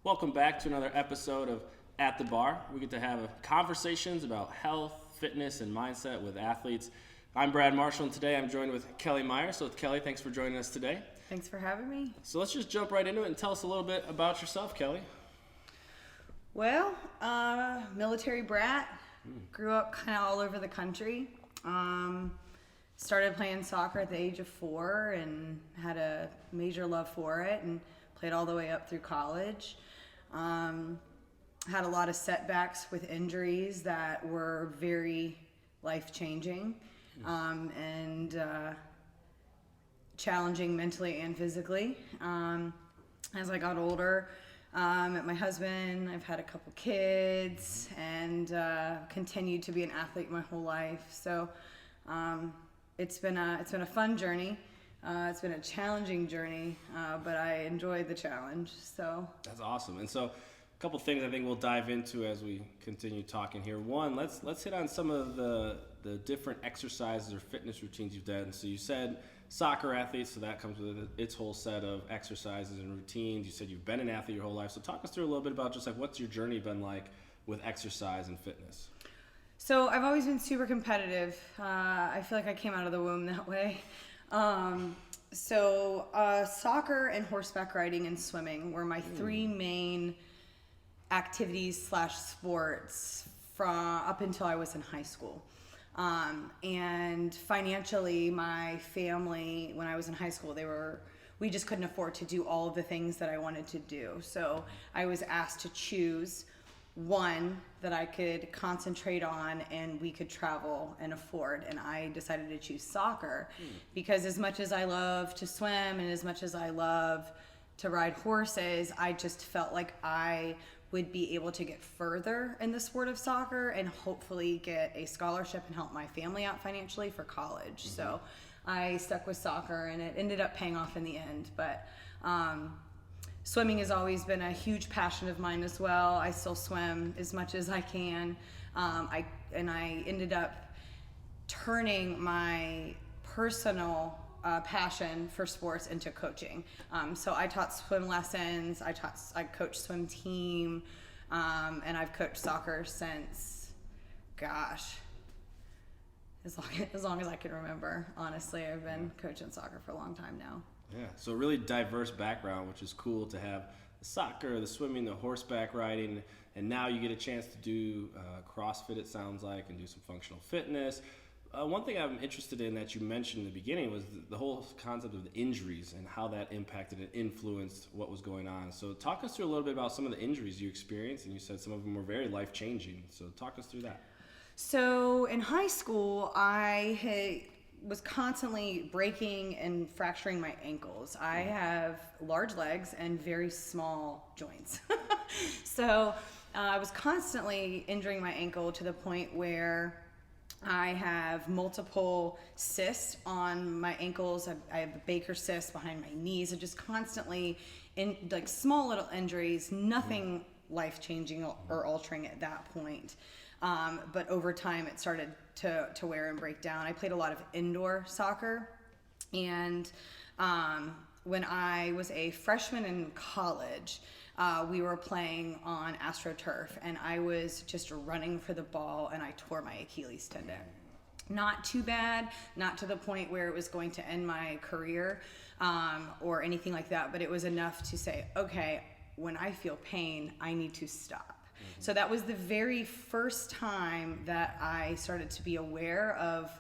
Welcome back to another episode of At the Bar. We get to have conversations about health, fitness, and mindset with athletes. I'm Brad Marshall, and today I'm joined with Kelli Myers. So Kelli, thanks for joining us today. Thanks for having me. So let's just jump right into it and tell us a little bit about yourself, Kelli. Well, military brat. Grew up kind of all over the country. Started playing soccer at the age of 4 and had a major love for it and played all the way up through college. Had a lot of setbacks with injuries that were very life-changing and challenging mentally and physically. As I got older, met my husband, I've had a couple kids, and continued to be an athlete my whole life. So it's been a fun journey. It's been a challenging journey, but I enjoyed the challenge. So that's awesome. And so a couple things I think we'll dive into as we continue talking here. One, let's hit on some of the different exercises or fitness routines you've done. So you said soccer athletes, so that comes with its whole set of exercises and routines. You said you've been an athlete your whole life. So talk us through a little bit about just like what's your journey been like with exercise and fitness? So I've always been super competitive. I feel like I came out of the womb that way. Soccer and horseback riding and swimming were my three main activities / sports from up until I was in high school. And financially, my family, when I was in high school, we just couldn't afford to do all of the things that I wanted to do. So I was asked to choose one that I could concentrate on and we could travel and afford. And I decided to choose soccer because as much as I love to swim and as much as I love to ride horses, I just felt like I would be able to get further in the sport of soccer and hopefully get a scholarship and help my family out financially for college. So I stuck with soccer and it ended up paying off in the end. But swimming has always been a huge passion of mine as well. I still swim as much as I can. I ended up turning my personal passion for sports into coaching. So I taught swim lessons, I coached swim team, and I've coached soccer since, as long as I can remember. Honestly, I've been coaching soccer for a long time now. Yeah, so a really diverse background, which is cool to have the soccer, the swimming, the horseback riding, and now you get a chance to do CrossFit, it sounds like, and do some functional fitness. One thing I'm interested in that you mentioned in the beginning was the whole concept of the injuries and how that impacted and influenced what was going on. So talk us through a little bit about some of the injuries you experienced, and you said some of them were very life-changing. So talk us through that. So in high school, I was constantly breaking and fracturing my ankles. I have large legs and very small joints. So I was constantly injuring my ankle to the point where I have multiple cysts on my ankles. I have a Baker cyst behind my knees. I'm just constantly in like small little injuries, nothing life-changing or altering at that point. But over time it started to wear and break down. I played a lot of indoor soccer, and when I was a freshman in college, we were playing on AstroTurf, and I was just running for the ball, and I tore my Achilles tendon. Not too bad, not to the point where it was going to end my career or anything like that, but it was enough to say, okay, when I feel pain, I need to stop. So that was the very first time that I started to be aware of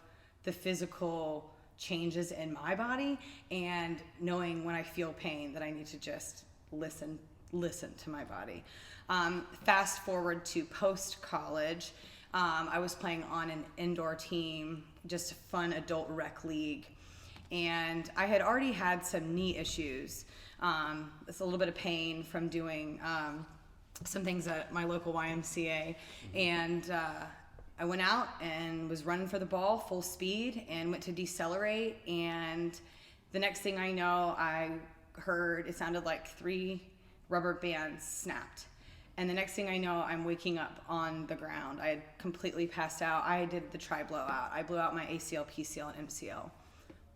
the physical changes in my body and knowing when I feel pain that I need to just listen to my body. Fast forward to post-college, I was playing on an indoor team, just a fun adult rec league, and I had already had some knee issues. It's a little bit of pain from doing some things at my local YMCA, and I went out and was running for the ball full speed and went to decelerate, and the next thing I know, I heard it sounded like 3 rubber bands snapped, and the next thing I know, I'm waking up on the ground. I had completely passed out. I did the tri-blowout. I blew out my ACL, PCL, and MCL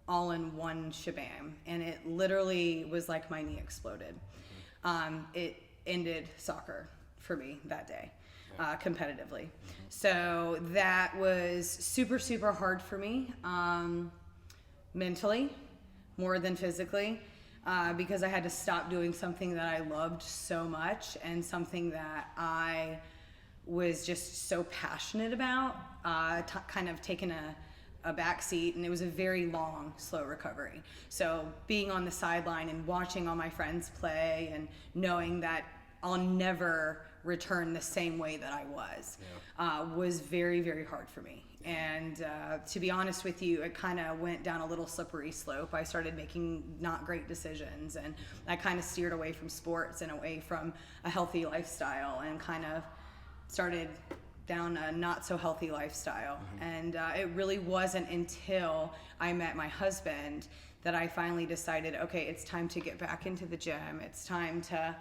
all in one shebang, and it literally was like my knee exploded. It ended soccer for me that day, competitively. So that was super, super hard for me, mentally, more than physically, because I had to stop doing something that I loved so much and something that I was just so passionate about, kind of taking a back seat, and it was a very long, slow recovery. So being on the sideline and watching all my friends play and knowing that I'll never return the same way that I was very, very hard for me. And to be honest with you, it kind of went down a little slippery slope. I started making not great decisions, and I kind of steered away from sports and away from a healthy lifestyle, and kind of started down a not so healthy lifestyle. And it really wasn't until I met my husband that I finally decided, okay, it's time to get back into the gym. It's time to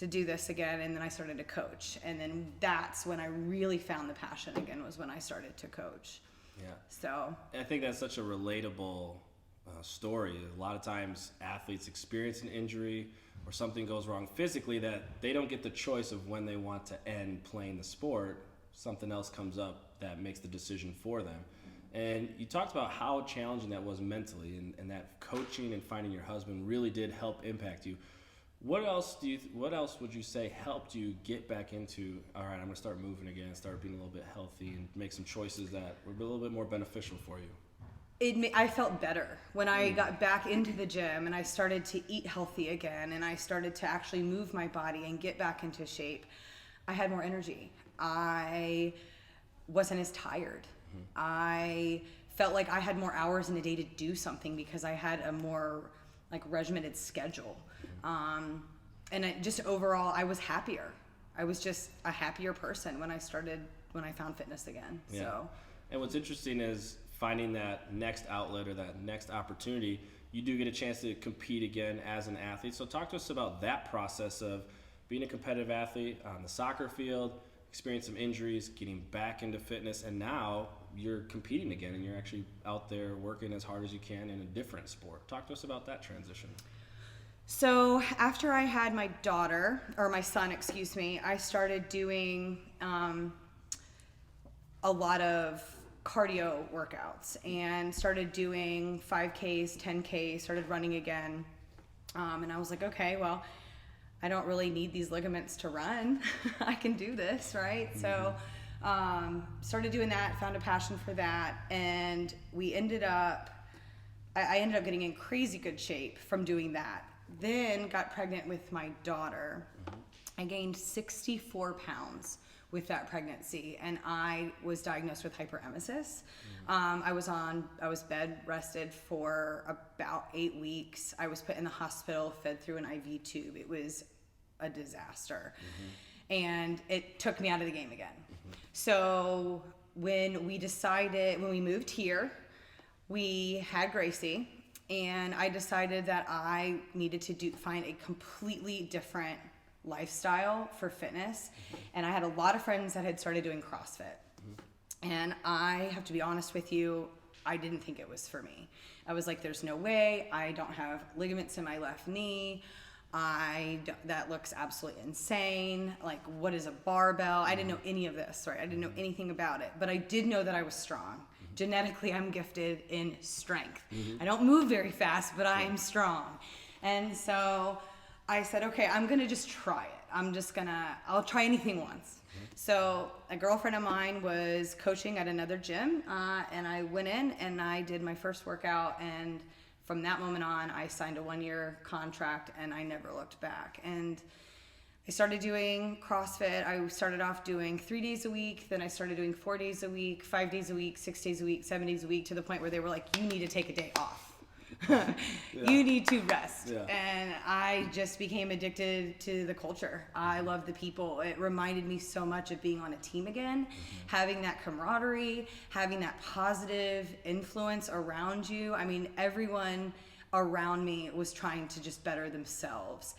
do this again. And then I started to coach. And then that's when I really found the passion again, was when I started to coach. Yeah. So I think that's such a relatable story. A lot of times athletes experience an injury or something goes wrong physically that they don't get the choice of when they want to end playing the sport. Something else comes up that makes the decision for them. And you talked about how challenging that was mentally, and that coaching and finding your husband really did help impact you. What else would you say helped you get back into, all right, I'm gonna start moving again, start being a little bit healthy and make some choices that were a little bit more beneficial for you? I felt better when I got back into the gym and I started to eat healthy again, and I started to actually move my body and get back into shape. I had more energy. I wasn't as tired. I felt like I had more hours in a day to do something because I had a more regimented schedule. And just overall, I was happier. I was just a happier person when I found fitness again. Yeah. So. And what's interesting is finding that next outlet or that next opportunity. You do get a chance to compete again as an athlete. So talk to us about that process of being a competitive athlete on the soccer field, experience some injuries, getting back into fitness, and now you're competing again and you're actually out there working as hard as you can in a different sport. Talk to us about that transition. So after I had my son, I started doing a lot of cardio workouts and started doing 5Ks, 10Ks, started running again. And I was like, okay, well, I don't really need these ligaments to run. I can do this, right? So started doing that, found a passion for that, and I ended up getting in crazy good shape from doing that. Then got pregnant with my daughter. I gained 64 pounds with that pregnancy, and I was diagnosed with hyperemesis. I was bed rested for about 8 weeks. I was put in the hospital, fed through an IV tube. It was a disaster. And it took me out of the game again. So when we moved here, we had Gracie, and I decided that I needed to find a completely different lifestyle for fitness. And I had a lot of friends that had started doing CrossFit. And I have to be honest with you, I didn't think it was for me. I was like, there's no way. I don't have ligaments in my left knee. That looks absolutely insane. Like, what is a barbell? I didn't know any of this, right? I didn't know anything about it, but I did know that I was strong. Genetically, I'm gifted in strength. I don't move very fast, but I am strong. And so I said, okay, I'm gonna just try it. I'll try anything once. So a girlfriend of mine was coaching at another gym, and I went in and I did my first workout, and from that moment on, I signed a 1-year contract and I never looked back. And I started doing CrossFit. I started off doing 3 days a week, then I started doing 4 days a week, 5 days a week, 6 days a week, 7 days a week, to the point where they were like, you need to take a day off. You need to rest. And I just became addicted to the culture. I love the people. It reminded me so much of being on a team again, having that camaraderie, having that positive influence around you. I mean, everyone around me was trying to just better themselves,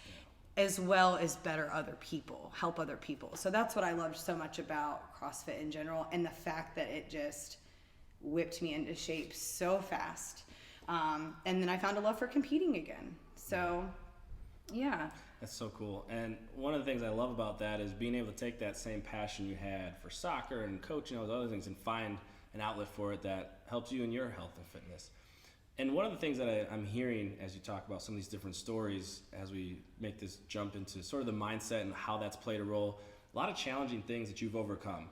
as well as better other people, help other people. So that's what I loved so much about CrossFit in general, and the fact that it just whipped me into shape so fast. And then I found a love for competing again. So Yeah. That's so cool. And one of the things I love about that is being able to take that same passion you had for soccer and coaching, all those other things, and find an outlet for it that helps you in your health and fitness. And one of the things that I'm hearing as you talk about some of these different stories, as we make this jump into sort of the mindset and how that's played a role, a lot of challenging things that you've overcome,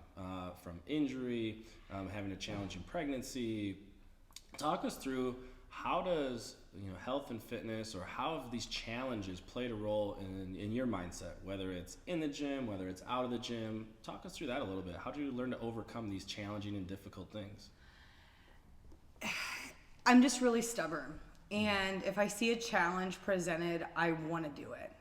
from injury, having a challenging pregnancy. Talk us through, how does health and fitness, or how have these challenges played a role in your mindset, whether it's in the gym, whether it's out of the gym? Talk us through that a little bit. How do you learn to overcome these challenging and difficult things? I'm just really stubborn. And if I see a challenge presented, I want to do it.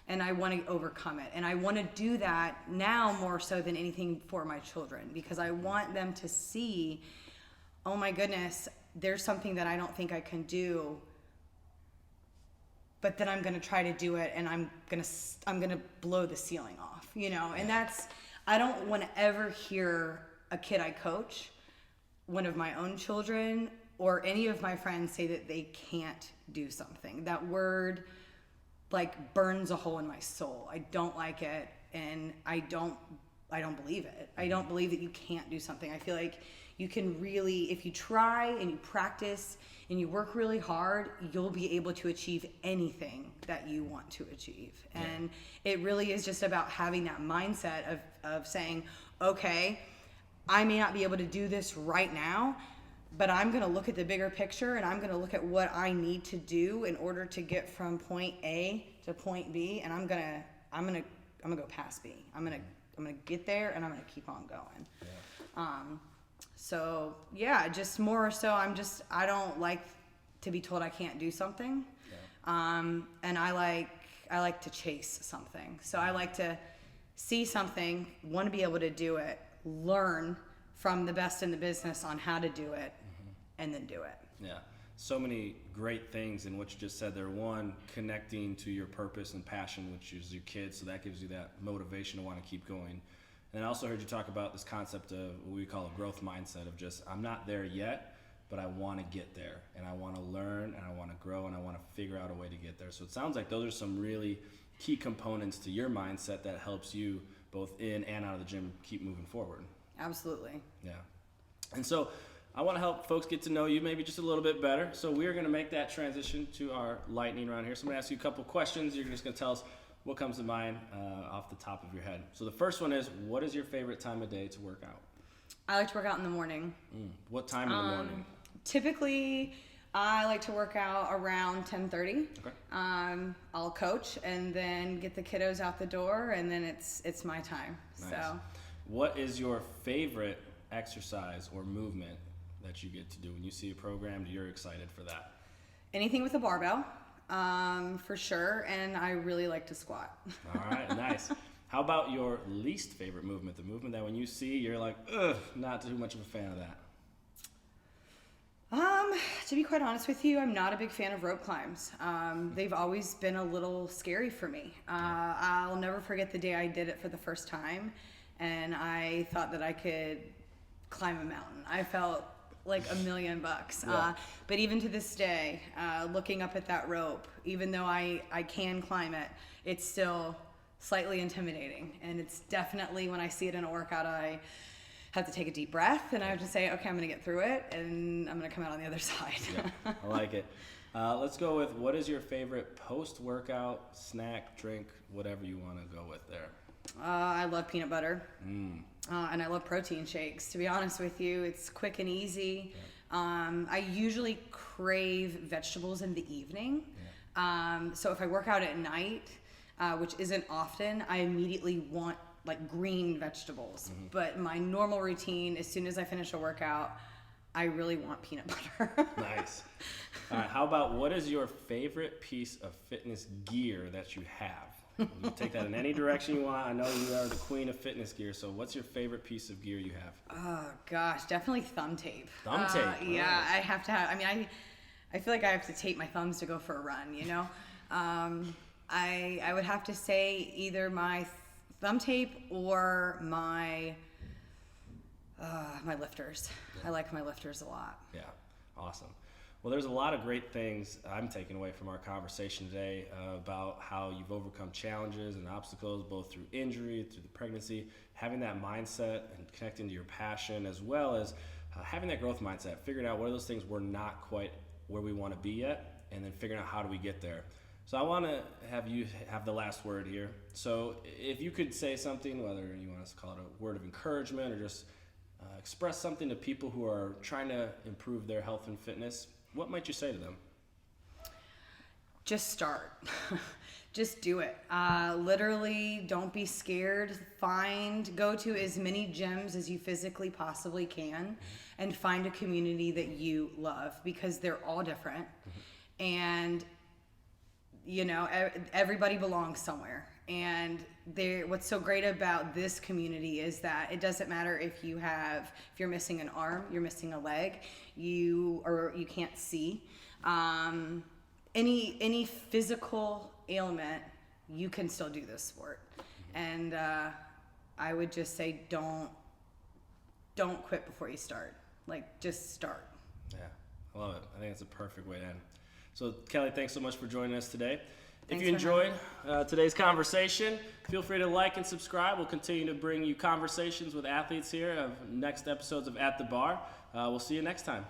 And I want to overcome it. And I want to do that now more so than anything for my children, because I want them to see, oh my goodness, there's something that I don't think I can do, but then I'm going to try to do it, and I'm going to blow the ceiling off, and I don't want to ever hear a kid I coach, one of my own children, or any of my friends say that they can't do something. That word burns a hole in my soul. I don't like it, and I don't believe it. I don't believe that you can't do something. I feel like you can really, if you try and you practice and you work really hard, you'll be able to achieve anything that you want to achieve. Yeah. And it really is just about having that mindset of saying, okay, I may not be able to do this right now, but I'm going to look at the bigger picture, and I'm going to look at what I need to do in order to get from point A to point B, and I'm going to go past B. I'm going to get there, and I'm going to keep on going. Yeah. So yeah, just more so I don't like to be told I can't do something. Yeah. And I like to chase something. So I like to see something, want to be able to do it, learn from the best in the business on how to do it, and then do it. Yeah. So many great things in what you just said there. One, connecting to your purpose and passion, which is your kids, so that gives you that motivation to want to keep going. And I also heard you talk about this concept of what we call a growth mindset, of just, I'm not there yet, but I want to get there, and I want to learn, and I want to grow, and I want to figure out a way to get there. So it sounds like those are some really key components to your mindset that helps you both in and out of the gym keep moving forward. Absolutely. Yeah. And so I want to help folks get to know you maybe just a little bit better. So we're going to make that transition to our lightning round here. So I'm going to ask you a couple questions. You're just going to tell us what comes to mind off the top of your head. So the first one is, what is your favorite time of day to work out? I like to work out in the morning. What time in the morning? Typically, I like to work out around 10:30. Okay. I'll coach and then get the kiddos out the door, and then it's my time. Nice. So, what is your favorite exercise or movement that you get to do when you see a program? You're excited for that? Anything with a barbell, for sure, and I really like to squat. All right, nice. How about your least favorite movement? The movement that when you see, you're like, ugh, not too much of a fan of that. To be quite honest with you, I'm not a big fan of rope climbs. They've always been a little scary for me. I'll never forget the day I did it for the first time, and I thought that I could climb a mountain. I felt like $1,000,000. Yeah. But even to this day, looking up at that rope, even though I can climb it, it's still slightly intimidating. And it's definitely, when I see it in a workout, I have to take a deep breath, and I have to say, okay, I'm going to get through it, and I'm going to come out on the other side. Yeah, I like it. Let's go with, what is your favorite post-workout snack, drink, whatever you want to go with there? I love peanut butter, and I love protein shakes. To be honest with you, it's quick and easy. Yeah. I usually crave vegetables in the evening. Yeah. So if I work out at night, which isn't often, I immediately want like green vegetables. But my normal routine, as soon as I finish a workout, I really want peanut butter. Nice. All right, how about, what is your favorite piece of fitness gear that you have? You can take that in any direction you want. I know you are the queen of fitness gear, so what's your favorite piece of gear you have? Oh gosh, definitely thumb tape. Thumb tape? Yeah, right. I have to have, I feel like I have to tape my thumbs to go for a run, you know? I would have to say either my thumb tape or my lifters. Yeah. I like my lifters a lot. Yeah, awesome. Well, there's a lot of great things I'm taking away from our conversation today about how you've overcome challenges and obstacles, both through injury, through the pregnancy, having that mindset and connecting to your passion, as well as having that growth mindset, figuring out what are those things we're not quite where we want to be yet, and then figuring out how do we get there. So I want to have you have the last word here. So if you could say something, whether you want us to call it a word of encouragement or just express something to people who are trying to improve their health and fitness, what might you say to them? Just start. Just do it. Literally, don't be scared. Go to as many gyms as you physically possibly can and find a community that you love, because they're all different. And you know, everybody belongs somewhere. And what's so great about this community is that it doesn't matter if you're missing an arm, you're missing a leg, you can't see, any physical ailment, you can still do this sport. And I would just say don't quit before you start. Like, just start. Yeah, I love it. I think that's a perfect way to end. So Kelli, thanks so much for joining us today. Thanks if you enjoyed today's conversation, feel free to like and subscribe. We'll continue to bring you conversations with athletes here of next episodes of At the Bar. We'll see you next time.